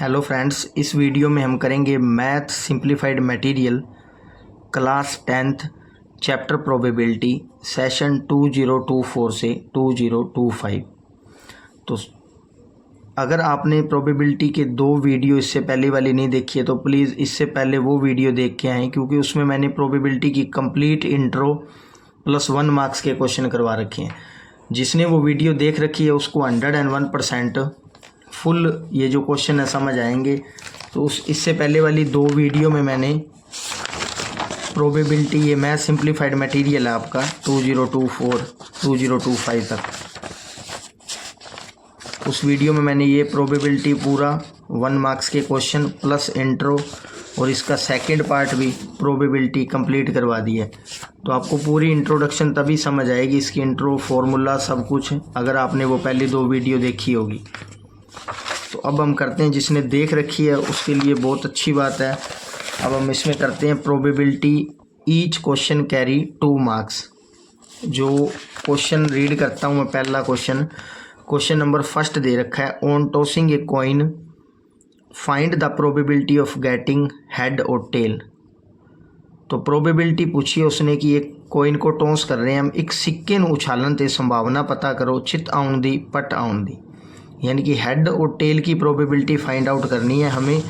Hello friends, इस video में हम करेंगे math simplified material class 10th chapter probability session 2024 से 2025। तो अगर आपने प्रोबेबिलिटी के दो वीडियो इससे पहले वाली नहीं देखी है तो प्लीज़ इससे पहले वो वीडियो देख के आएँ, क्योंकि उसमें मैंने प्रोबेबिलिटी की कंप्लीट इंट्रो प्लस 1 मार्क्स के क्वेश्चन करवा रखे हैं। जिसने वो वीडियो देख रखी है उसको 101% फुल ये जो क्वेश्चन है समझ आएंगे। तो इससे पहले वाली दो वीडियो में मैंने प्रोबेबिलिटी, ये मैथ सिंप्लीफाइड मटेरियल है आपका 2024 2025 तक, उस वीडियो में मैंने ये प्रोबेबिलिटी पूरा 1 मार्क्स के क्वेश्चन प्लस इंट्रो और इसका सेकंड पार्ट भी प्रोबेबिलिटी कंप्लीट करवा दी है। तो आपको पूरी इंट्रोडक्शन तभी समझ आएगी, इसकी इंट्रो फॉर्मूला सब कुछ, अगर आपने वो पहली दो वीडियो देखी होगी। तो अब हम करते हैं, जिसने देख रखी है उसके लिए बहुत अच्छी बात है। अब हम इसमें करते हैं probability each question carry 2 marks. जो क्वेश्चन रीड करता हूँ मैं, पहला क्वेश्चन नंबर फर्स्ट दे रखा है, on tossing a coin find the probability of getting head और टेल। तो प्रोबेबिलिटी पूछी है उसने कि एक कॉइन को टॉस कर रहे हैं हम, एक सिक्के ਨੂੰ उछालन ते संभावना पता करो चित आउन दी पट आउन दी, यानी कि हेड और टेल की प्रोबेबिलिटी फाइंड आउट करनी है हमें।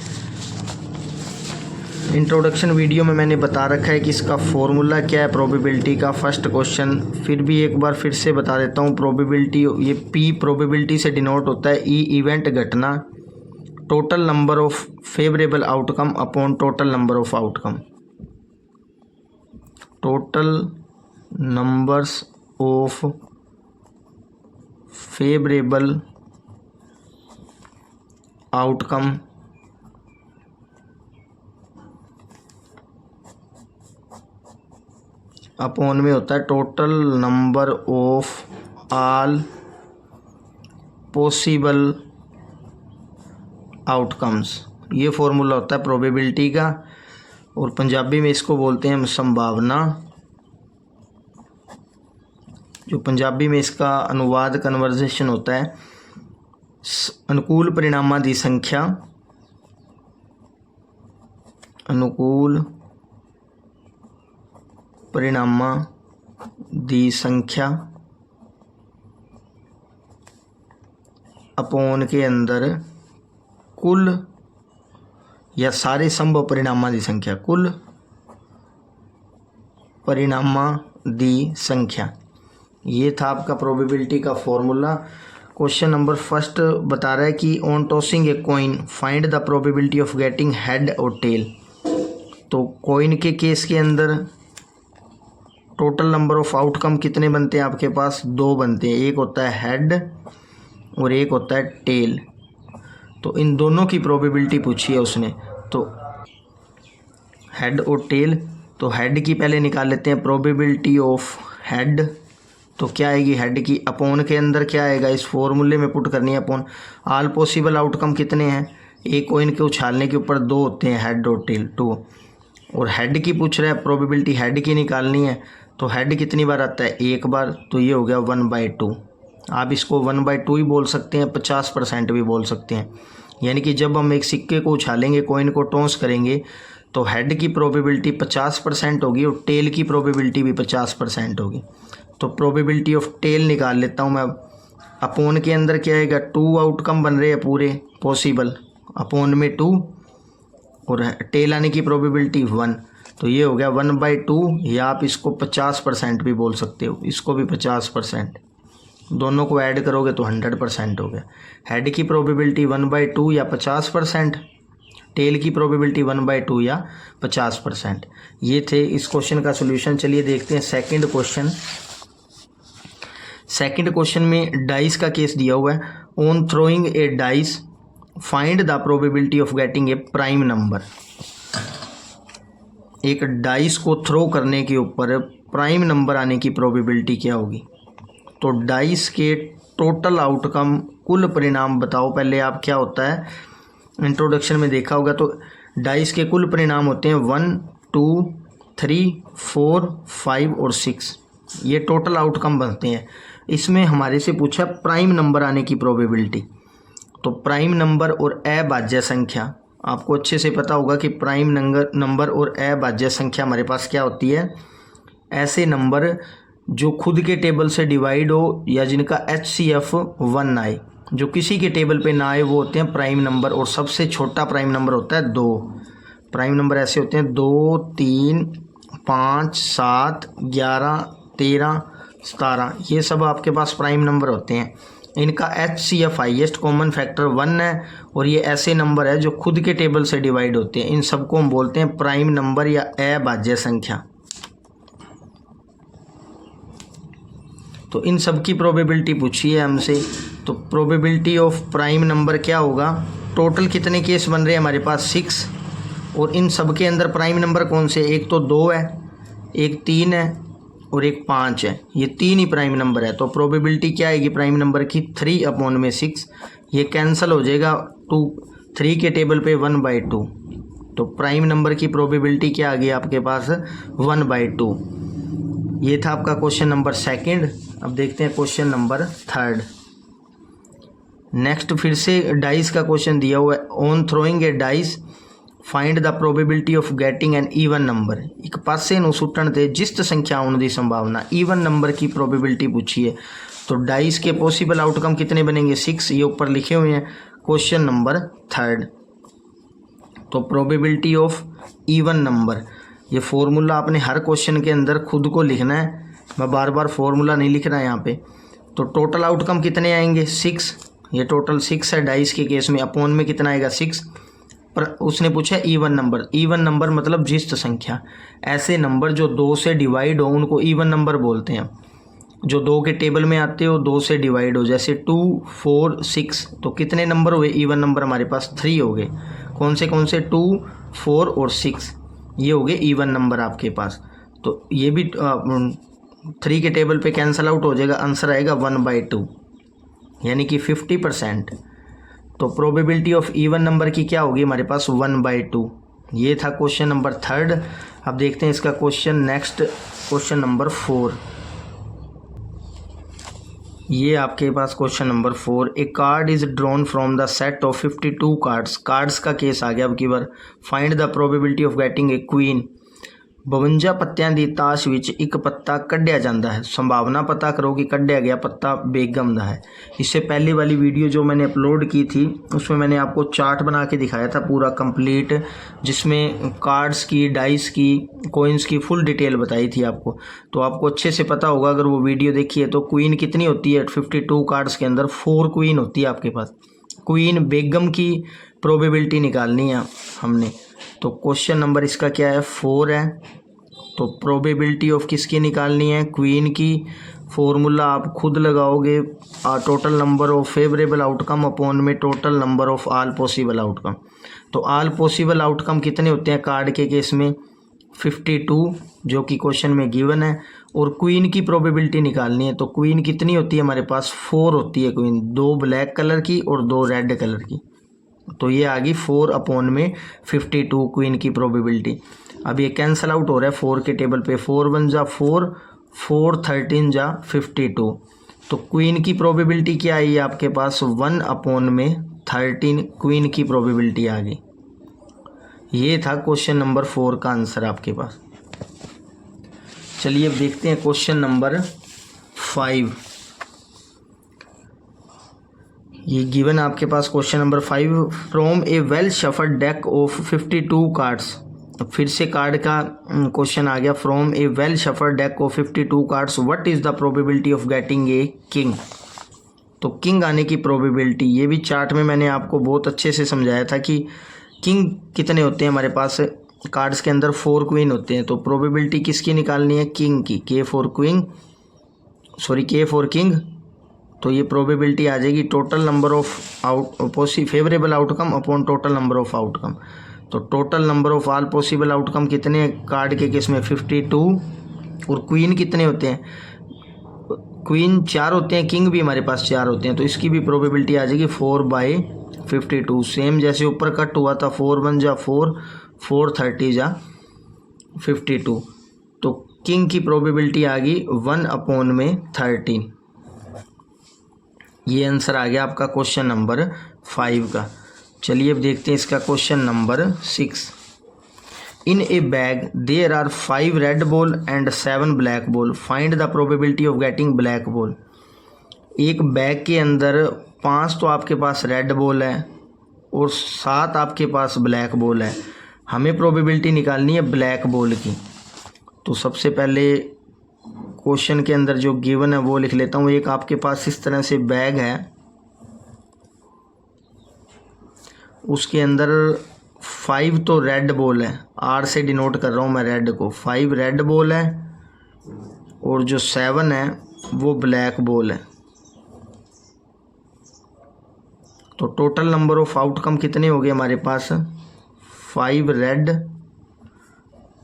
इंट्रोडक्शन वीडियो में मैंने बता रखा है कि इसका फॉर्मूला क्या है प्रोबेबिलिटी का, फर्स्ट क्वेश्चन। फिर भी एक बार फिर से बता देता हूँ, प्रोबेबिलिटी ये पी प्रोबेबिलिटी से डिनोट होता है ई इवेंट घटना, total number of favourable outcome upon total number of outcome. Total numbers of favourable outcome upon में होता है total number of all possible outcomes. ये फॉर्मूला होता है प्रोबेबिलिटी का, और पंजाबी में इसको बोलते हैं हम संभावना। जो पंजाबी में इसका अनुवाद कन्वर्जेशन होता है, अनुकूल परिणामां दी संख्या, अनुकूल परिणामां दी संख्या अपॉन के अंदर कुल या सारे संभव परिणामां दी संख्या, कुल परिणामां दी संख्या। ये था आपका प्रोबेबिलिटी का फॉर्मूला। क्वेश्चन नंबर फर्स्ट बता रहा है कि on tossing a coin find the probability of getting head और टेल। तो कॉइन के केस के अंदर टोटल नंबर ऑफ आउटकम कितने बनते हैं आपके पास? 2 बनते हैं, एक होता है हेड और एक होता है टेल। तो इन दोनों की प्रोबेबिलिटी पूछी है उसने, तो हेड और टेल। तो हेड की पहले निकाल लेते हैं, प्रोबेबिलिटी ऑफ हेड तो क्या आएगी हेड की, अपॉन के अंदर क्या आएगा, इस फॉर्मूले में पुट करनी है अपॉन ऑल पॉसिबल आउटकम कितने हैं, एक कॉइन के उछालने के ऊपर 2 होते हैं, हेड और टेल 2। और हेड की पूछ रहा है, प्रोबेबिलिटी हेड की निकालनी है, तो हेड कितनी बार आता है, एक बार, तो ये हो गया 1/2। आप इसको 1/2 ही बोल सकते हैं, 50% भी बोल सकते हैं। यानी कि जब हम एक सिक्के को उछालेंगे, कॉइन को टॉस करेंगे, तो हेड की प्रोबेबिलिटी 50% होगी और टेल की प्रोबेबिलिटी भी 50% होगी। तो प्रोबेबिलिटी ऑफ टेल निकाल लेता हूँ मैं। अपॉन के अंदर क्या आएगा, 2 आउटकम बन रहे हैं पूरे पॉसिबल, अपॉन में 2 और टेल आने की प्रोबेबिलिटी 1, तो ये हो गया 1/2। या आप इसको 50% भी बोल सकते हो, इसको भी 50%, दोनों को ऐड करोगे तो 100% हो गया। हेड की प्रोबेबिलिटी 1/2 या 50%, टेल की प्रोबेबिलिटी 1/2 या 50%। ये थे इस क्वेश्चन का सोल्यूशन। चलिए देखते हैं सेकंड क्वेश्चन। सेकंड क्वेश्चन में डाइस का केस दिया हुआ है, on throwing A dice find the probability of getting A prime number. एक डाइस को थ्रो करने के ऊपर प्राइम नंबर आने की प्रोबेबिलिटी क्या होगी। तो डाइस के टोटल आउटकम, कुल परिणाम बताओ पहले आप, क्या होता है, इंट्रोडक्शन में देखा होगा। तो डाइस के कुल परिणाम होते हैं 1, 2, 3, 4, 5 और 6, ये टोटल आउटकम बनते हैं। इसमें हमारे से पूछा प्राइम नंबर आने की प्रोबेबिलिटी। तो प्राइम नंबर और अभाज्य संख्या, आपको अच्छे से पता होगा कि प्राइम नंबर और अभाज्य संख्या हमारे पास क्या होती है, ऐसे नंबर जो खुद के टेबल से डिवाइड हो या जिनका HCF 1 आए, जो किसी के टेबल पे ना आए, वो होते हैं प्राइम नंबर। और सबसे छोटा प्राइम नंबर होता है 2। प्राइम नंबर ऐसे होते हैं 2, 3, 5, 7, 11, 13, 17, ये सब आपके पास प्राइम नंबर होते हैं। इनका HCF हाईएस्ट कॉमन फैक्टर 1 है और ये ऐसे नंबर है जो खुद के टेबल से डिवाइड होते हैं। इन सबको हम बोलते हैं प्राइम नंबर या अभाज्य संख्या। तो इन सब की प्रोबेबिलिटी पूछी है हमसे। तो प्रोबेबिलिटी ऑफ प्राइम नंबर क्या होगा, टोटल कितने केस बन रहे हैं हमारे पास 6, और इन सब के अंदर प्राइम नंबर कौन से, एक तो 2 है, एक 3 है और एक 5 है, ये 3 ही प्राइम नंबर है। तो प्रोबेबिलिटी क्या आएगी प्राइम नंबर की, 3/6। ये कैंसिल हो जाएगा, 3 के टेबल पे 1/2। तो प्राइम नंबर की प्रोबेबिलिटी क्या आ गई आपके पास, 1/2। ये था आपका क्वेश्चन नंबर 2। अब देखते हैं क्वेश्चन नंबर 3। नेक्स्ट फिर से डाइस का क्वेश्चन दिया हुआ है। On throwing A dice find the probability of getting an even number. एक पासे नूं सुट्टण ते जिस्त संख्या आउण दी संभावना, ईवन नंबर की प्रोबेबिलिटी पूछी है। तो डाइस के पॉसिबल आउटकम कितने बनेंगे, 6, ये ऊपर लिखे हुए हैं। Question number 3। तो प्रोबेबिलिटी ऑफ ईवन नंबर, ये फॉर्मूला आपने हर क्वेश्चन के अंदर खुद को लिखना है, मैं बार बार फॉर्मूला नहीं लिख रहा है यहाँ पे। तो टोटल आउटकम कितने आएंगे, 6, ये टोटल 6 है डाइस के केस में। अपॉन में कितना आएगा, 6। पर उसने पूछा ईवन नंबर, ईवन नंबर मतलब जिस्त संख्या। ऐसे नंबर जो 2 से डिवाइड हो उनको ईवन नंबर बोलते हैं। जो 2 के टेबल में आते हो, 2 से डिवाइड हो, जैसे 2, 4, 6। तो कितने नंबर हुए ईवन नंबर हमारे पास, 3 हो गए। कौन से 2, 4 और 6, ये हो गए ईवन नंबर आपके पास। तो ये भी 3 के टेबल पे कैंसल आउट हो जाएगा, आंसर आएगा 1/2, यानी कि 50%। तो प्रोबेबिलिटी ऑफ ईवन नंबर की क्या होगी हमारे पास, 1/2। ये था क्वेश्चन नंबर 3। अब देखते हैं इसका क्वेश्चन नेक्स्ट, क्वेश्चन नंबर 4। ये आपके पास question number 4। A card is drawn from the set of 52 cards. Cards का केस आ गया अब की बार। Find the probability of getting a queen. 52 पत्तियां दी ताश विच एक पत्ता कढ़िया जाता है। संभावना पता करो कि कढ़िया गया पत्ता बेगम दा है। इससे पहले वाली वीडियो जो मैंने अपलोड की थी उसमें मैंने आपको चार्ट बना के दिखाया था पूरा कंप्लीट, जिसमें कार्ड्स की, डाइस की, कॉइन्स की फुल डिटेल बताई थी आपको। तो आपको अच्छे से पता होगा अगर वो वीडियो देखिए। तो क्वीन कितनी होती है 52 कार्ड्स के अंदर, 4 क्वीन होती है आपके पास। क्वीन बेगम की प्रोबेबिलिटी निकालनी है हमने। तो क्वेश्चन नंबर इसका क्या है, 4 है। तो प्रोबेबिलिटी ऑफ किसकी निकालनी है, क्वीन की। फॉर्मूला आप खुद लगाओगे, total number of favourable outcome upon में total number of all possible outcome. तो ऑल पॉसिबल आउटकम कितने होते हैं कार्ड के केस में, 52, जो कि क्वेश्चन में गिवन है। और क्वीन की प्रोबेबिलिटी निकालनी है। तो क्वीन कितनी होती है हमारे पास, 4 होती है क्वीन, 2 ब्लैक कलर की और 2 रेड कलर की। तो ये आ गई 4 में 52 क्वीन की प्रोबेबिलिटी। अब ये कैंसल आउट हो रहा है 4 के टेबल पे, 4 1 जा 4, 4 13 जा 52। तो क्वीन की प्रोबेबिलिटी क्या आई है आपके पास, 1 में 13 क्वीन की प्रोबेबिलिटी आ गई। ये था क्वेश्चन नंबर 4 का आंसर आपके पास। चलिए अब देखते हैं क्वेश्चन नंबर 5। ये गिवन आपके पास question number 5। From a well shuffled deck of 52 cards. तो फिर से कार्ड का क्वेश्चन आ गया। From a well shuffled deck of 52 cards what is the probability of getting a king. तो किंग आने की प्रोबेबिलिटी, ये भी चार्ट में मैंने आपको बहुत अच्छे से समझाया था कि किंग कितने होते हैं हमारे पास कार्ड्स के अंदर, 4 क्वीन होते हैं। तो प्रोबेबिलिटी किसकी निकालनी है, किंग की, K फॉर किंग। तो ये प्रोबेबिलिटी आ जाएगी total number of favourable outcome upon total number of outcome. तो total number of all possible outcome कितने हैं कार्ड के केस में, 52। और क्वीन कितने होते हैं, क्वीन 4 होते हैं, किंग भी हमारे पास 4 होते हैं। तो इसकी भी प्रोबेबिलिटी आ जाएगी 4/52। सेम जैसे ऊपर कट हुआ था, 4 1 जा 4, 4 30 जा 52। तो किंग की प्रोबेबिलिटी आ गई 1 में 13। ये आंसर आ गया आपका क्वेश्चन नंबर 5 का। चलिए अब देखते हैं इसका question number 6। In a bag there are 5 red ball and 7 black ball, find the probability of getting black ball. एक बैग के अंदर 5 तो आपके पास रेड बॉल है और 7 आपके पास ब्लैक बॉल है। हमें प्रोबेबिलिटी निकालनी है ब्लैक बॉल की। तो सबसे पहले क्वेश्चन के अंदर जो गिवन है वो लिख लेता हूँ। एक आपके पास इस तरह से बैग है, उसके अंदर 5 तो रेड बॉल है, आर से डिनोट कर रहा हूँ मैं रेड को। 5 रेड बॉल है और जो 7 है वो ब्लैक बॉल है। तो टोटल नंबर ऑफ आउटकम कितने हो गए हमारे पास? 5 रेड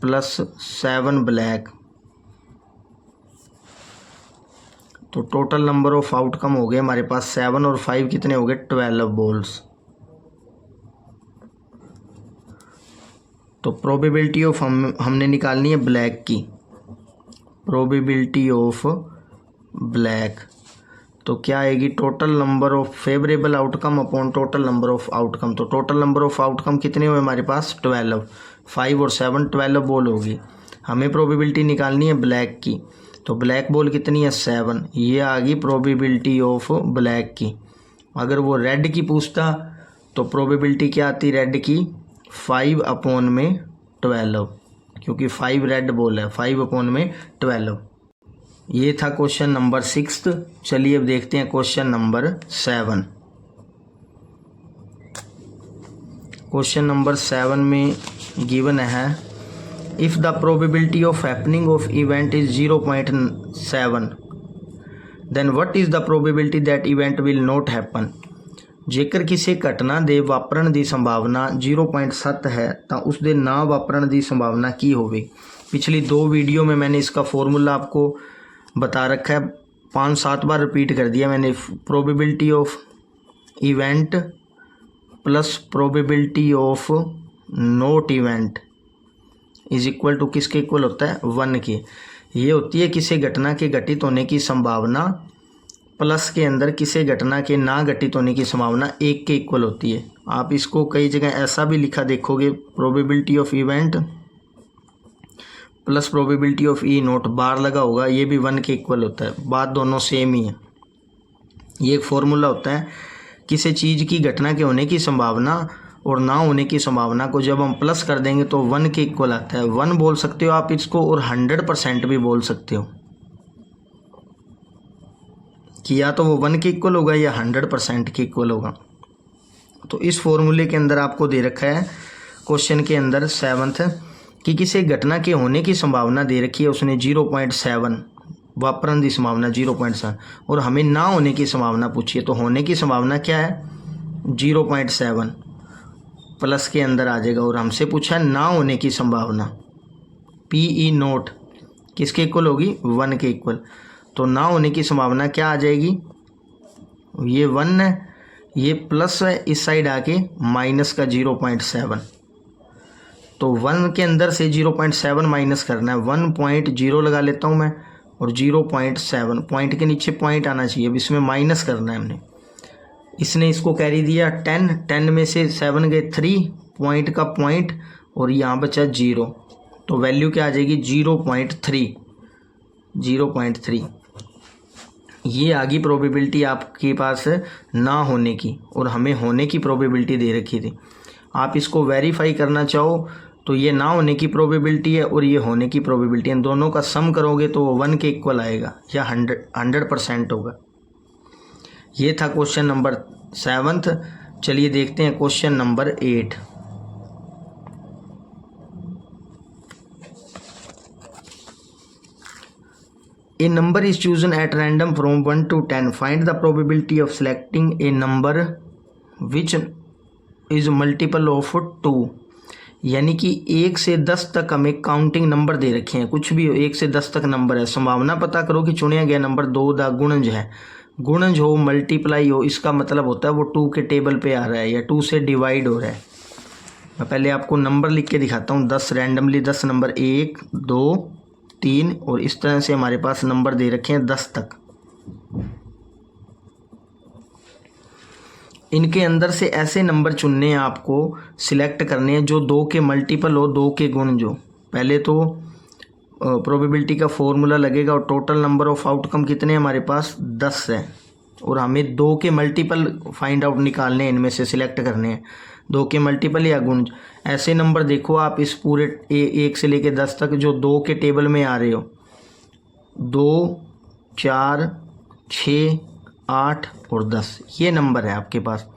प्लस 7 ब्लैक। तो टोटल नंबर ऑफ आउटकम हो गए हमारे पास 7 और 5 कितने हो गए? 12 बॉल्स। तो प्रोबेबिलिटी ऑफ हमने निकालनी है ब्लैक की, प्रोबेबिलिटी ऑफ ब्लैक। तो क्या आएगी? Total number of favourable outcome upon total number of outcome. तो टोटल नंबर ऑफ आउटकम कितने हुए हमारे पास? 12। 5 और 7 12 बॉल होगी। हमें प्रोबेबिलिटी निकालनी है ब्लैक की। तो ब्लैक बॉल कितनी है? 7। ये आ गई प्रोबेबिलिटी ऑफ ब्लैक की। अगर वो रेड की पूछता तो प्रोबेबिलिटी क्या आती रेड की? 5 अपॉन में 12, क्योंकि 5 रेड बॉल है। 5 अपॉन में 12। ये था क्वेश्चन नंबर 6। चलिए अब देखते हैं क्वेश्चन नंबर 7। क्वेश्चन नंबर 7 में गिवन है if the probability of happening of event is 0.7 then what is the probability that event will not happen. ਜੇਕਰ ਕਿਸੇ ਘਟਨਾ ਦੇ ਵਾਪਰਨ ਦੀ ਸੰਭਾਵਨਾ 0.7 है तो उसके ना वापरन की संभावना की होगी। पिछली 2 वीडियो में मैंने इसका फॉर्मूला आपको बता रखा है, 5-7 बार रिपीट कर दिया मैंने। Probability of event plus probability of not event is equal to किसके इक्वल होता है? 1 के। ये होती है किसी घटना के घटित होने की संभावना प्लस के अंदर किसी घटना के ना घटित होने की संभावना 1 के इक्वल होती है। आप इसको कई जगह ऐसा भी लिखा देखोगे, probability of event plus probability of E not, bar लगा होगा, ये भी 1 के इक्वल होता है। बात दोनों सेम ही है। ये एक फॉर्मूला होता है किसी चीज़ की घटना के होने की संभावना और ना होने की संभावना को जब हम प्लस कर देंगे तो 1 के इक्वल आता है। 1 बोल सकते हो आप इसको और 100% भी बोल सकते हो कि या तो वो 1 के इक्वल होगा या 100% के इक्वल होगा। तो इस फॉर्मूले के अंदर आपको दे रखा है क्वेश्चन के अंदर 7th कि किसी घटना के होने की संभावना दे रखी है उसने 0.7, वापरन की संभावना 0.7, और हमें ना होने की संभावना पूछी है। तो होने की संभावना क्या है? 0.7 प्लस के अंदर आ जाएगा, और हमसे पूछा है ना होने की संभावना PE नोट किसके इक्वल होगी? 1 के इक्वल। तो ना होने की संभावना क्या आ जाएगी? ये 1 है, ये प्लस है, इस साइड आके माइनस का 0.7। तो 1 के अंदर से 0.7 माइनस करना है। 1.0 लगा लेता हूँ मैं और 0.7, पॉइंट के नीचे पॉइंट आना चाहिए। अब इसमें माइनस करना है हमने। इसने इसको कैरी दिया 10 में से 7 गए 3, पॉइंट का पॉइंट, और यहाँ बचा 0। तो वैल्यू क्या आ जाएगी? 0.3। ये आ गई प्रोबेबिलिटी आपके पास ना होने की, और हमें होने की प्रोबेबिलिटी दे रखी थी। आप इसको वेरीफाई करना चाहो तो ये ना होने की प्रोबेबिलिटी है और ये होने की प्रोबेबिलिटी है, दोनों का सम करोगे तो वो 1 के इक्वल आएगा या 100% होगा। ये था क्वेश्चन नंबर 7th। चलिए देखते हैं question number 8। A number is chosen at random from 1 to 10. Find the probability of selecting a number which is multiple of 2. यानी कि 1 से 10 तक हमें काउंटिंग नंबर दे रखे हैं, कुछ भी हो 1 से 10 तक नंबर है। संभावना पता करो कि चुनिया गया नंबर 2 दा गुणज है। गुणज हो, मल्टीप्लाई हो, इसका मतलब होता है वो 2 के टेबल पे आ रहा है या 2 से डिवाइड हो रहा है। मैं पहले आपको नंबर लिख के दिखाता हूँ। 10 रैंडमली 10 नंबर 1 2 3 और इस तरह से हमारे पास नंबर दे रखे हैं 10 तक। इनके अंदर से ऐसे नंबर चुनने हैं, आपको सिलेक्ट करने हैं जो 2 के मल्टीपल हो, 2 के गुण जो। पहले तो प्रोबेबिलिटी का फॉर्मूला लगेगा और टोटल नंबर ऑफ आउटकम कितने हमारे पास 10 है और हमें 2 के मल्टीपल फाइंड आउट निकालने हैं, इनमें से सिलेक्ट करने हैं 2 के मल्टीपल या गुण। ऐसे नंबर देखो आप इस पूरे 1 से लेके 10 तक जो 2 के टेबल में आ रहे हो, 2, 4, 6, 8 और 10, ये नंबर है आपके पास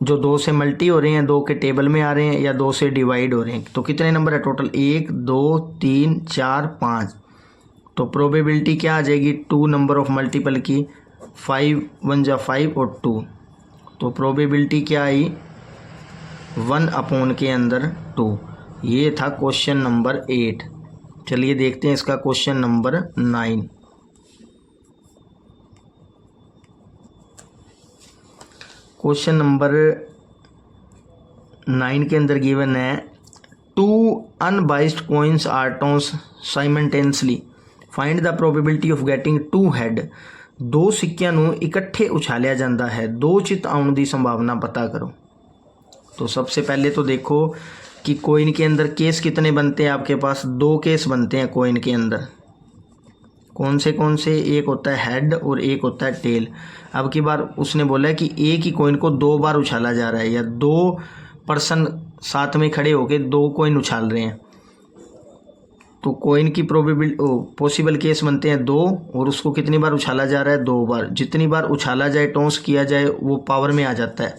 जो 2 से मल्टी हो रहे हैं, 2 के टेबल में आ रहे हैं या 2 से डिवाइड हो रहे हैं। तो कितने नंबर है टोटल? 1, 2, 3, 4, 5। तो प्रोबेबिलिटी क्या आ जाएगी 2 नंबर ऑफ मल्टीपल की, 5 1 जा 5 और 2। तो प्रोबेबिलिटी क्या आई 1 अपॉन के अंदर 2। ये था क्वेश्चन नंबर 8। चलिए देखते हैं इसका क्वेश्चन नंबर 9। क्वेश्चन नंबर 9 के अंदर गिवन है 2 unbiased coins are toss simultaneously, find the probability of getting 2 head. 2 सिक्कियां ਨੂੰ इकट्ठे उछालिया जाता है, 2 चित आने की संभावना पता करो। तो सबसे पहले तो देखो कि कॉइन के अंदर केस कितने बनते हैं, आपके पास 2 केस बनते हैं कॉइन के अंदर। कौन से? एक होता है हेड और एक होता है टेल। अब की बार उसने बोला है कि एक ही कॉइन को 2 बार उछाला जा रहा है या 2 पर्सन साथ में खड़े होकर 2 कॉइन उछाल रहे हैं। तो कॉइन की पॉसिबल केस बनते हैं 2 और उसको कितनी बार उछाला जा रहा है? 2 बार। जितनी बार उछाला जाए, टॉस किया जाए, वो पावर में आ जाता है।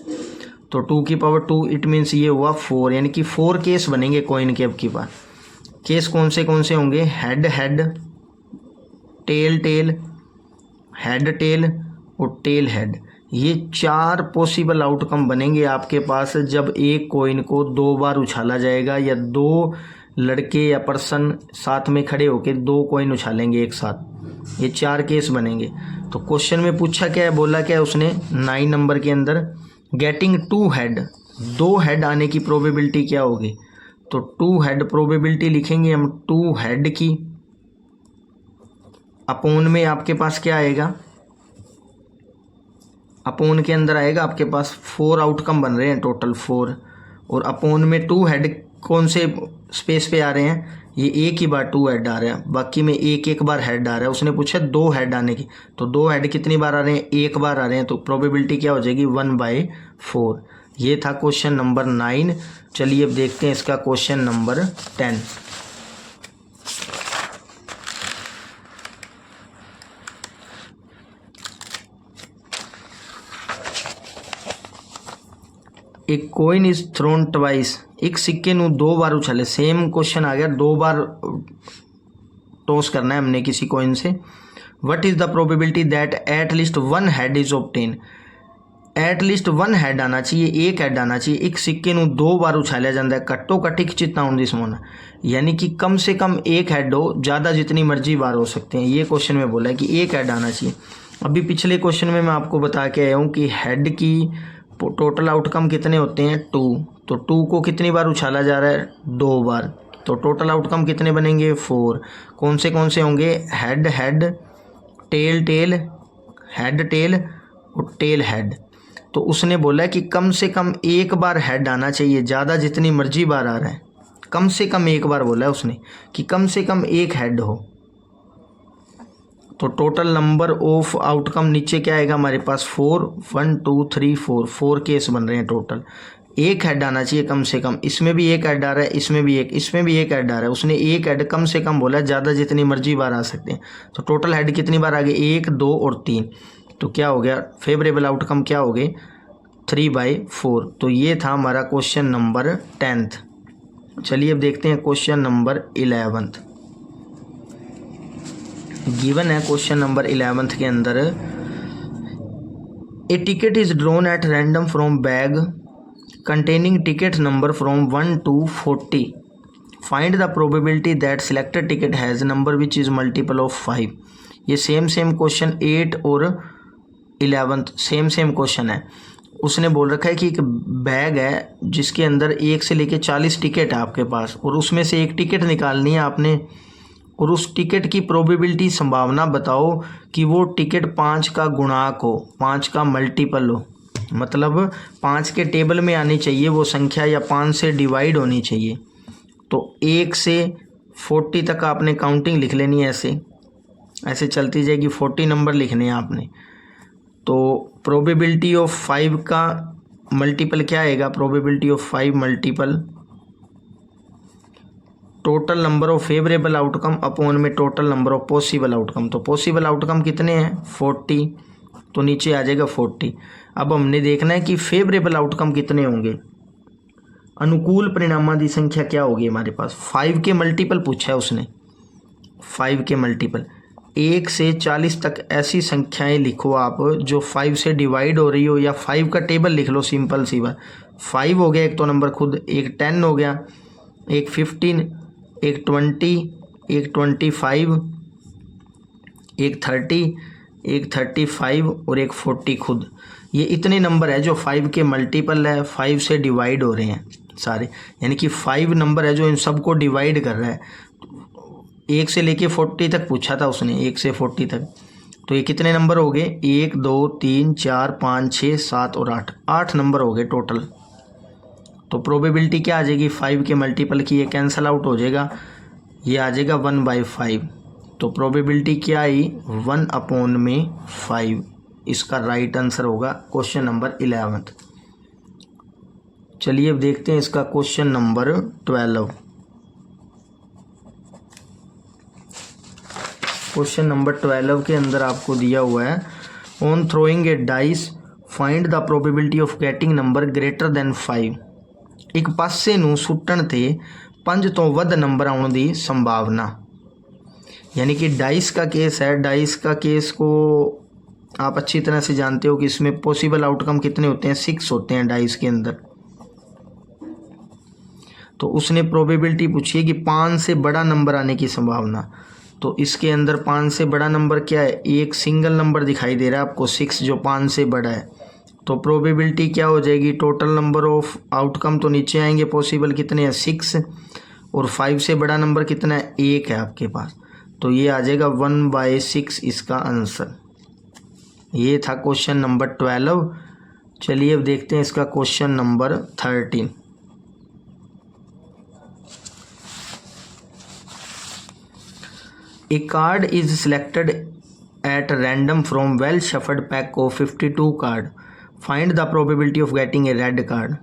तो 2 की पावर 2 इट मीन्स ये हुआ 4, यानी कि 4 केस बनेंगे कॉइन के। अब की बार केस कौन से होंगे? Head head, tail tail, head tail और टेल हेड। ये 4 पॉसिबल आउटकम बनेंगे आपके पास जब एक कॉइन को 2 बार उछाला जाएगा या 2 लड़के या पर्सन साथ में खड़े होकर 2 कॉइन उछालेंगे एक साथ। ये 4 केस बनेंगे। तो क्वेश्चन में पूछा क्या है, बोला क्या है उसने 9 नंबर के अंदर, गेटिंग 2 हेड, 2 हेड आने की प्रोबेबिलिटी क्या होगी? तो 2 हेड प्रोबेबिलिटी लिखेंगे हम 2 हेड की, अपोन में आपके पास क्या आएगा? अपोन के अंदर आएगा आपके पास 4 आउटकम बन रहे हैं टोटल 4, और अपोन में 2 हेड कौन से स्पेस पे आ रहे हैं? ये एक ही बार 2 हेड आ रहे हैं, बाकी में एक बार हेड आ रहा है। उसने पूछा 2 हेड आने की, तो 2 हेड कितनी बार आ रहे हैं? एक बार आ रहे हैं। तो प्रोबेबिलिटी क्या हो जाएगी 1/4। ये था क्वेश्चन नंबर 9। चलिए अब देखते हैं इसका क्वेश्चन नंबर 10। एक कॉइन इज थ्रोन ट्वाइस, एक सिक्के ਨੂੰ 2 बार उछाले। सेम क्वेश्चन आ गया, 2 बार टॉस करना है हमने किसी कॉइन से। What is the probability that at least 1 head is obtain. At least 1 head आना चाहिए, एक हेड आना चाहिए। एक सिक्के ਨੂੰ 2 बार उछालिया जाता है, घट्टो घट्ट एक चित्ता होने की संभावना, यानी कि कम से कम एक हेड हो, ज़्यादा जितनी मर्जी बार हो सकते हैं। ये क्वेश्चन में बोला है कि एक हेड आना चाहिए। अभी पिछले क्वेश्चन में मैं आपको बता के आया हूँ कि हेड की टोटल आउटकम कितने होते हैं 2। तो 2 को कितनी बार उछाला जा रहा है? 2 बार। तो टोटल आउटकम कितने बनेंगे? 4। कौन से होंगे? Head head, tail tail, head tail और टेल हेड। तो उसने बोला कि कम से कम एक बार हेड आना चाहिए, ज़्यादा जितनी मर्जी बार आ रहा है, कम से कम एक बार बोला है उसने कि कम से कम एक हेड हो। तो टोटल नंबर ऑफ आउटकम नीचे क्या आएगा हमारे पास? 4, 1 2 3 4 केस बन रहे हैं टोटल। एक हेड आना चाहिए कम से कम। इसमें भी एक हेड आ रहा है, इसमें भी एक हेड आ रहा है। उसने एक हेड कम से कम बोला, ज़्यादा जितनी मर्जी बार आ सकते हैं। तो टोटल हेड कितनी बार आ गए? 1 2 और 3। तो क्या हो गया? फेवरेबल आउटकम क्या हो गए? 3/4। तो ये था हमारा क्वेश्चन नंबर 10th। चलिए अब देखते हैं क्वेश्चन नंबर 11th। गिवन है क्वेश्चन नंबर 11th के अंदर, a ticket is drawn at random from bag containing ticket number from 1 to 40, find the probability that selected ticket has number which is multiple of 5। ये same question 8 और 11th same question है। उसने बोल रखा है कि एक बैग है जिसके अंदर 1 से लेके 40 टिकट है आपके पास, और उसमें से एक टिकट निकालनी है आपने, और उस टिकट की प्रोबेबिलिटी संभावना बताओ कि वो टिकट 5 का गुणाक हो, 5 का मल्टीपल हो। मतलब 5 के टेबल में आनी चाहिए वो संख्या या 5 से डिवाइड होनी चाहिए। तो 1 से 40 तक आपने काउंटिंग लिख लेनी है, ऐसे ऐसे चलती जाएगी, 40 नंबर लिखने हैं आपने। तो प्रोबेबिलिटी ऑफ 5 का मल्टीपल क्या आएगा, probability of 5 multiple total number of favourable outcome upon में total number of possible outcome. तो पॉसिबल आउटकम कितने हैं 40, तो नीचे आ जाएगा 40। अब हमने देखना है कि फेवरेबल आउटकम कितने होंगे, अनुकूल परिणामां की संख्या क्या होगी हमारे पास। 5 के मल्टीपल पूछा है उसने, 5 के मल्टीपल 1 से 40 तक ऐसी संख्याएं लिखो आप जो 5 से डिवाइड हो रही हो, या 5 का टेबल लिख लो, सिंपल सी बात। 5 हो गया एक तो नंबर खुद, एक 10 हो गया, एक 15, एक 20, एक 25, एक 30, एक 35 और एक 40 खुद। ये इतने नंबर है जो 5 के मल्टीपल है, 5 से डिवाइड हो रहे हैं सारे, यानी कि 5 नंबर है जो इन सबको डिवाइड कर रहा है। 1 से लेके 40 तक पूछा था उसने, 1 से 40 तक। तो ये कितने नंबर हो गए, 1 2 3 4 5 6 7 और 8, 8 नंबर हो गए टोटल। तो प्रोबेबिलिटी क्या आ जाएगी 5 के मल्टीपल की, ये कैंसल आउट हो जाएगा, ये आ जाएगा 1/5। तो प्रोबेबिलिटी क्या आई 1/5। इसका राइट आंसर होगा क्वेश्चन नंबर 11। चलिए अब देखते हैं इसका क्वेश्चन नंबर 12। क्वेश्चन नंबर 12 के अंदर आपको दिया हुआ है, on throwing A dice find the probability of getting number greater than 5। एक पासे नूं सुट्टण ते 5 तो वध नंबर आउण दी संभावना। यानी कि डाइस का केस है, डाइस का केस को आप अच्छी तरह से जानते हो कि इसमें पॉसिबल आउटकम कितने होते हैं, 6 होते हैं डाइस के अंदर। तो उसने प्रोबेबिलिटी पूछी है कि 5 से बड़ा नंबर आने की संभावना। तो इसके अंदर 5 से बड़ा नंबर क्या है, एक सिंगल नंबर दिखाई दे रहा है आपको 6, जो 5 से बड़ा है। तो प्रोबेबिलिटी क्या हो जाएगी, टोटल नंबर ऑफ आउटकम तो नीचे आएंगे, पॉसिबल कितने हैं 6, और 5 से बड़ा नंबर कितना है, 1 है आपके पास। तो ये आ जाएगा 1/6 इसका आंसर। ये था क्वेश्चन नंबर 12। चलिए अब देखते हैं इसका question number 13। A card is selected at random from well shuffled pack of 52 card. Find the probability of getting a red card.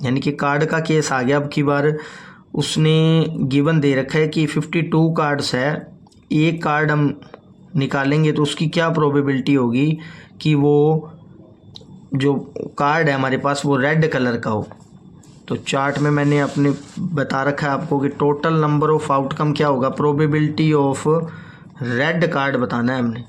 यानी कि कार्ड का केस आ गया। अब की बार उसने गिवन दे रखा है कि 52 कार्ड्स है, एक कार्ड हम निकालेंगे तो उसकी क्या प्रोबेबिलिटी होगी कि वो जो कार्ड है हमारे पास वो रेड कलर का हो। तो चार्ट में मैंने अपने बता रखा है आपको कि टोटल नंबर ऑफ आउटकम क्या होगा, प्रोबेबिलिटी ऑफ रेड कार्ड बताना है हमने।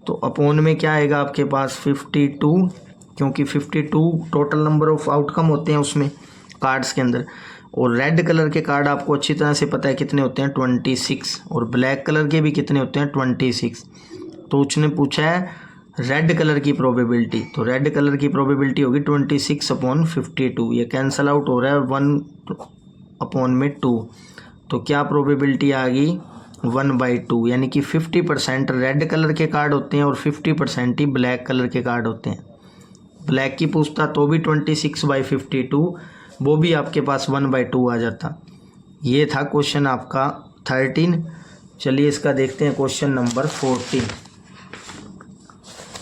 तो अपॉन में क्या आएगा आपके पास 52, क्योंकि 52 टोटल नंबर ऑफ आउटकम होते हैं उसमें कार्ड्स के अंदर। और रेड कलर के कार्ड आपको अच्छी तरह से पता है कितने होते हैं 26, और ब्लैक कलर के भी कितने होते हैं 26। तो उसने पूछा है रेड कलर की प्रोबेबिलिटी, तो रेड कलर की प्रोबेबिलिटी होगी 26/52। ये कैंसल आउट हो रहा है 1/2। तो क्या प्रोबेबिलिटी आ गई 1/2, यानी कि 50% रेड कलर के कार्ड होते हैं और 50% ही ब्लैक कलर के कार्ड होते हैं। ब्लैक की पूछता तो भी 26/52, वो भी आपके पास 1/2 आ जाता। ये था क्वेश्चन आपका 13। चलिए इसका देखते हैं क्वेश्चन नंबर 14,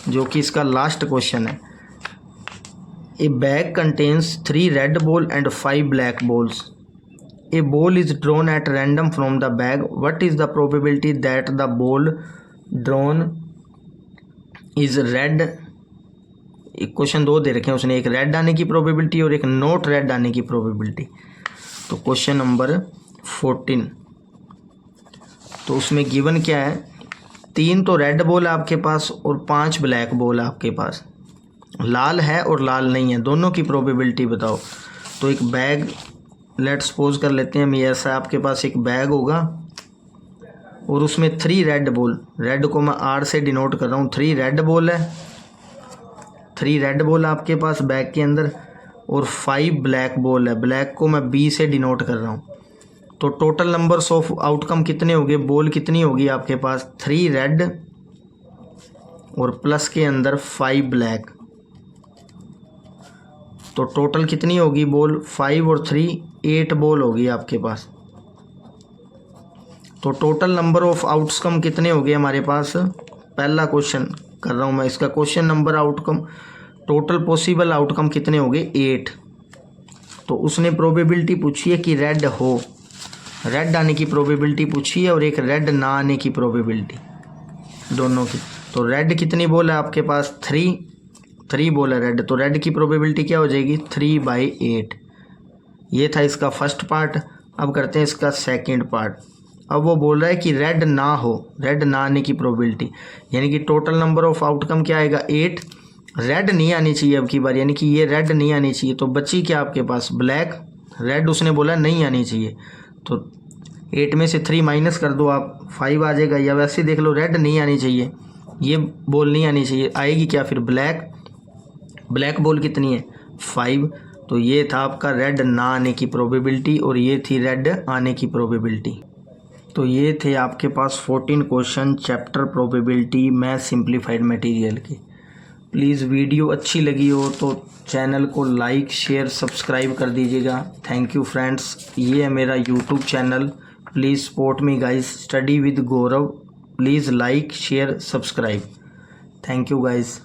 जो कि इसका लास्ट क्वेश्चन है। ए bag contains 3 red ball and 5 black balls. A ball is drawn at random from the bag. What is the probability that the ball drawn is red. एक क्वेश्चन 2 दे रखे हैं उसने, एक red आने की प्रोबेबिलिटी और एक नॉट रेड आने की प्रोबेबिलिटी। तो क्वेश्चन नंबर 14, तो उसमें गिवन क्या है, 3 तो रेड बॉल आपके पास और 5 ब्लैक बॉल आपके पास, लाल है और लाल नहीं है, दोनों की प्रोबेबिलिटी बताओ। तो एक बैग लेट सपोज कर लेते हैं हम, ये ऐसा आपके पास एक बैग होगा और उसमें 3 रेड बॉल, रेड को मैं R से डिनोट कर रहा हूँ, 3 रेड बॉल है, 3 रेड बॉल आपके पास बैग के अंदर, और 5 ब्लैक बॉल है, ब्लैक को मैं B से डिनोट कर रहा हूँ। तो टोटल नंबर्स ऑफ आउटकम कितने हो गए, बॉल कितनी होगी आपके पास 3 रेड और प्लस के अंदर 5 ब्लैक, तो टोटल कितनी होगी बॉल? 5 और 3 8 बॉल होगी आपके पास। तो टोटल नंबर ऑफ आउटकम कितने हो गए हमारे पास? पहला क्वेश्चन कर रहा हूँ मैं, इसका question number outcome, total possible outcome कितने हो गए? 8। तो उसने प्रोबेबिलिटी पूछी है कि रेड हो, रेड आने की प्रोबेबिलिटी पूछी है और एक रेड ना आने की प्रोबेबिलिटी, दोनों की। तो रेड कितनी बॉल है आपके पास? 3 बॉल है रेड, तो रेड की प्रोबेबिलिटी क्या हो जाएगी? 3/8। ये था इसका फर्स्ट पार्ट। अब करते हैं इसका सेकंड पार्ट। अब वो बोल रहा है कि रेड ना हो, रेड ना आने की प्रोबेबिलिटी, यानी कि टोटल नंबर ऑफ आउटकम क्या आएगा? 8। रेड नहीं आनी चाहिए अब की बार, यानी कि ये रेड नहीं आनी चाहिए, तो बची क्या आपके पास? ब्लैक। रेड उसने बोला नहीं आनी चाहिए, तो 8 में से 3 माइनस कर दो आप, 5 आ जाएगा। या वैसे देख लो, रेड नहीं आनी चाहिए, ये बॉल नहीं आनी चाहिए, आएगी क्या फिर? ब्लैक। ब्लैक बॉल कितनी है? 5। तो ये था आपका रेड ना आने की प्रोबेबिलिटी और ये थी रेड आने की प्रोबेबिलिटी। तो ये थे आपके पास 14 question chapter probability math simplified material के। प्लीज़ वीडियो अच्छी लगी हो तो चैनल को लाइक शेयर सब्सक्राइब कर दीजिएगा। Thank you friends. ये है मेरा YouTube channel, please support me guys, study with Gaurav. Please like share subscribe. Thank you guys.